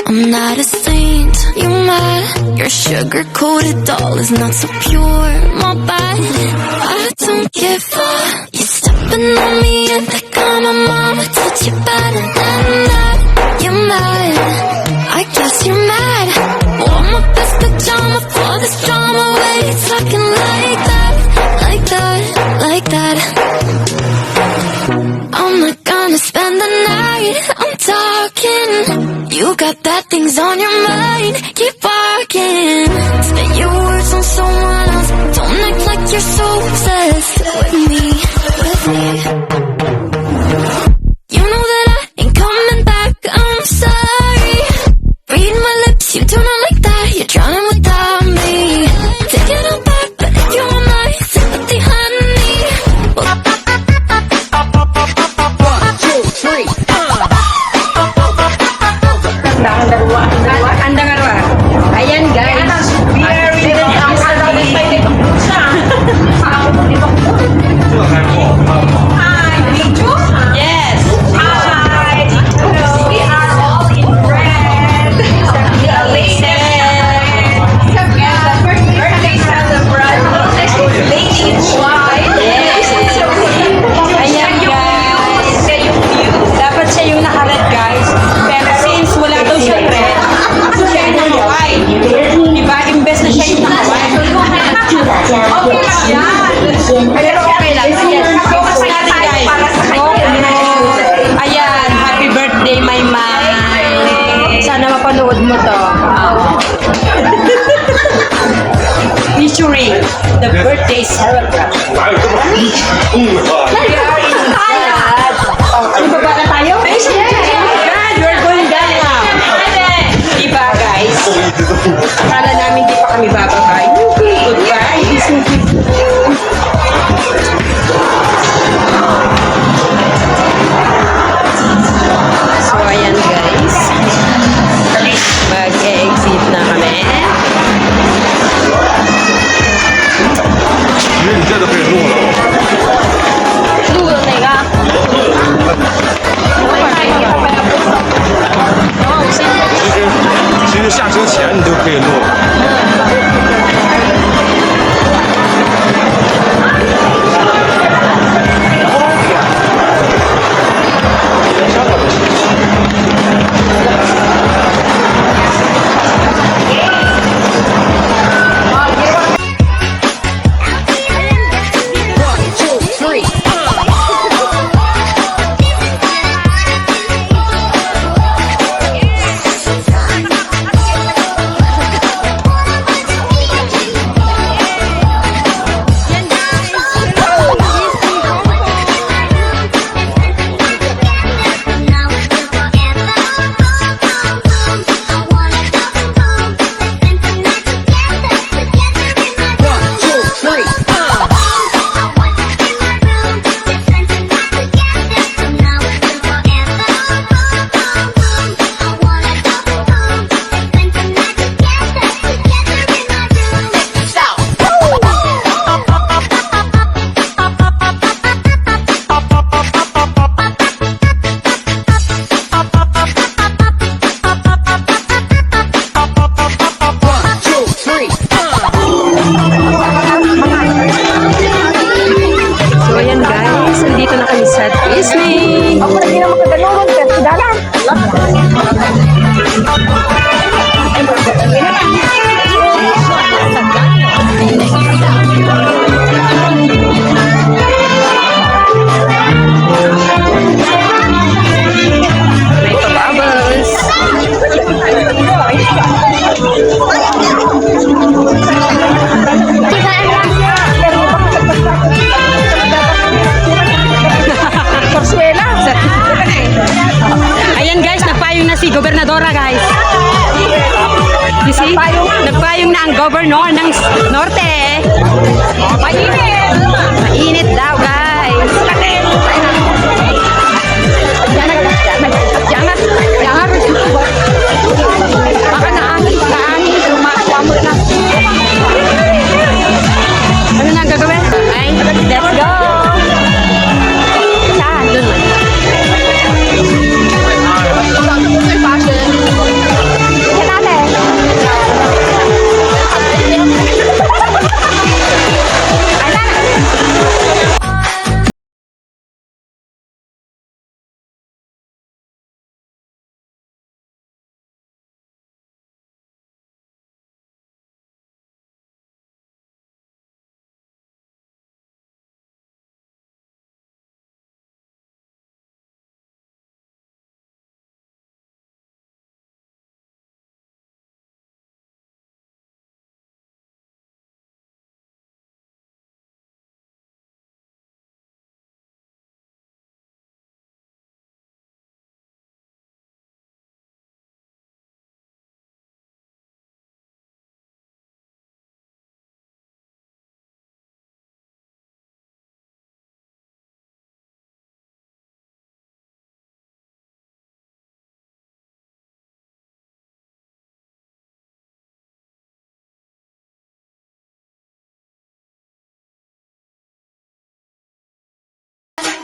I'm not a saint, you mad? Your sugar-coated doll is not so pure, my bad. I don't give a you stepping on me and like I'm a mama. Touch you better than that. You're mad, I guess you're mad. Wore my best pajama for this drama. Why you talking like that, like that, like that? I'm not gonna spend the night, I'm talking. You got bad things on your mind, keep barking. Spit your words on someone else. Don't act like you're so obsessed with me, with me. You know that I ain't coming back, I'm sorry. Read my lips, you do not like that. You're drowning without me. Take it all back, but if you want my sympathy, honey. Ayan guys, yes. Hi. We are all in red. The latest. The birthday celebrant. Lady in white. Yes. Ayan guys. Dapat siya yung naka-red guys. Pero since wala daw siya red, siya yung white. Diba? Imbes na siya yung naka-white. Okay lang yan. Pero okay lang. Ayan. Focus natin guys. Ayan. Happy birthday, my man. Sana mapanood mo to. Featuring the birthday celebrant. We are in Thailand. Ano ba na tayo? God, we're going down now. Diba guys? Akala namin di pa kami bababay. Goodbye. So ayan guys. Mag-exit na kami. 其实你这都可以录了。录了哪个？其实下车前你都可以录了。Gobernadora guys. You see? Nagpayong na ang governor ng Norte. Mainit! Mainit daw guys. Jangan. Baka naangin. Lumakwa mo na. Ano na gagawin? Ay, let's go! Saan? Doon.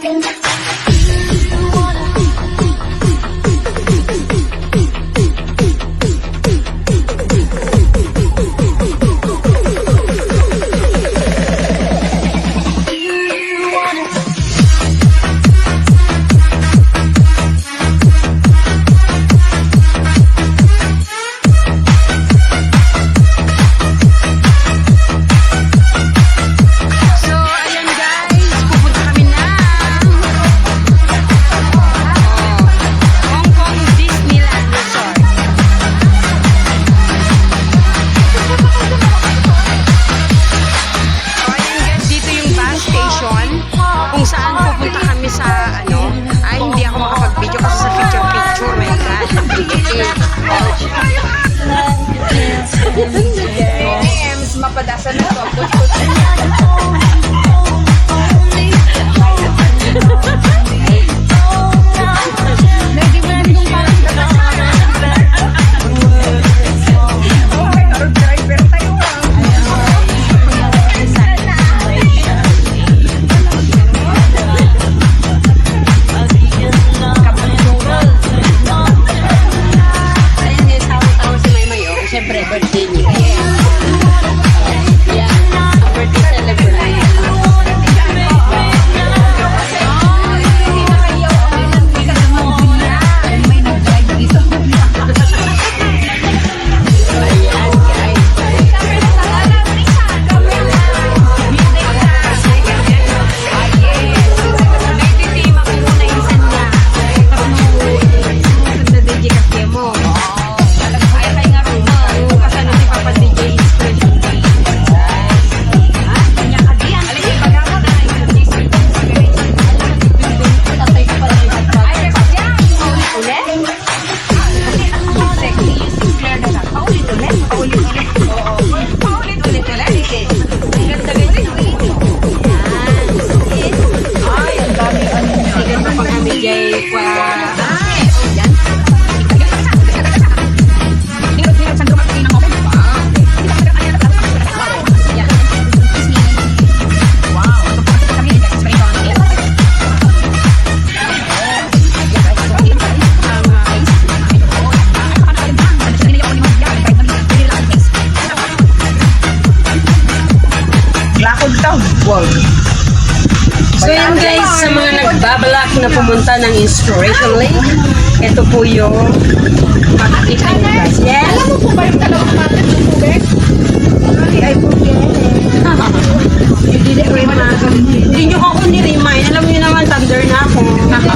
So, ayan guys, pupunta kami na Hong Kong Disneyland Resort. So, ayan guys, dito yung bus station kung saan pupunta kami sa ay hindi ako makapag-video kasi sa picture-picture, my God. Mapadasan na to. Siyempre, birthday niya. Birthday celebration. So yan guys, sa mga nagbabalak na pumunta ng Inspiration Lake, ito po yung makikita nyo guys. Yes! Alam mo po ba yung dalawang bakit ng tubig? Ay, po Hindi nyo ako ni-remind. Alam nyo naman, thunder na ako.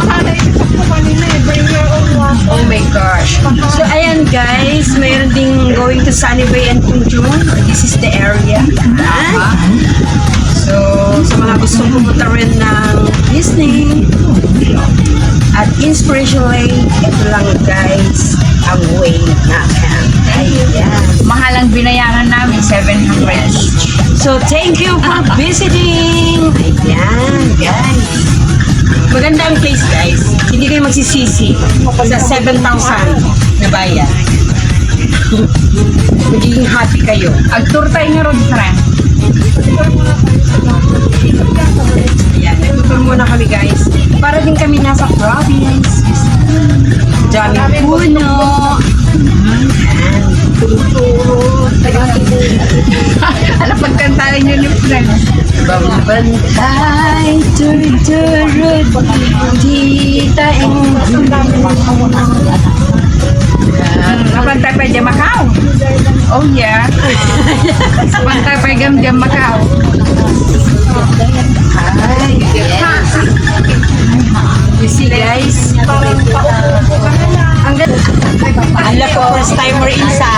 Sana isip ko kanina eh. Bring your own water. Oh my gosh. So ayan guys, mayroon ding going to Sunny Bay and Kunjun. This is the area. So, sa mga gusto pumunta rin ng Disney at Inspiration Lake, ito lang guys, ang way natin. Ayan. Mahal ang binayaran namin, 700 each. So, thank you for visiting! Ayan, guys. Maganda ang place, guys. Hindi kayo magsisisi sa 7,000 na bayan. Magiging happy kayo. Ag-tour tayo nga ron, friend. Ayan, nagtutur muna kami, guys. Para din kami nasa province. Daming puno. Ayan. Turo-turo. Ano pagkantarin nyo ni friend? Bambantay, tur-turut, tita Kapantay pa dyan Macau. Oh yeah. Kapantay pa dyan Macau. Ay, yes. You see guys? Ang ganda. Ala po, first timer isa.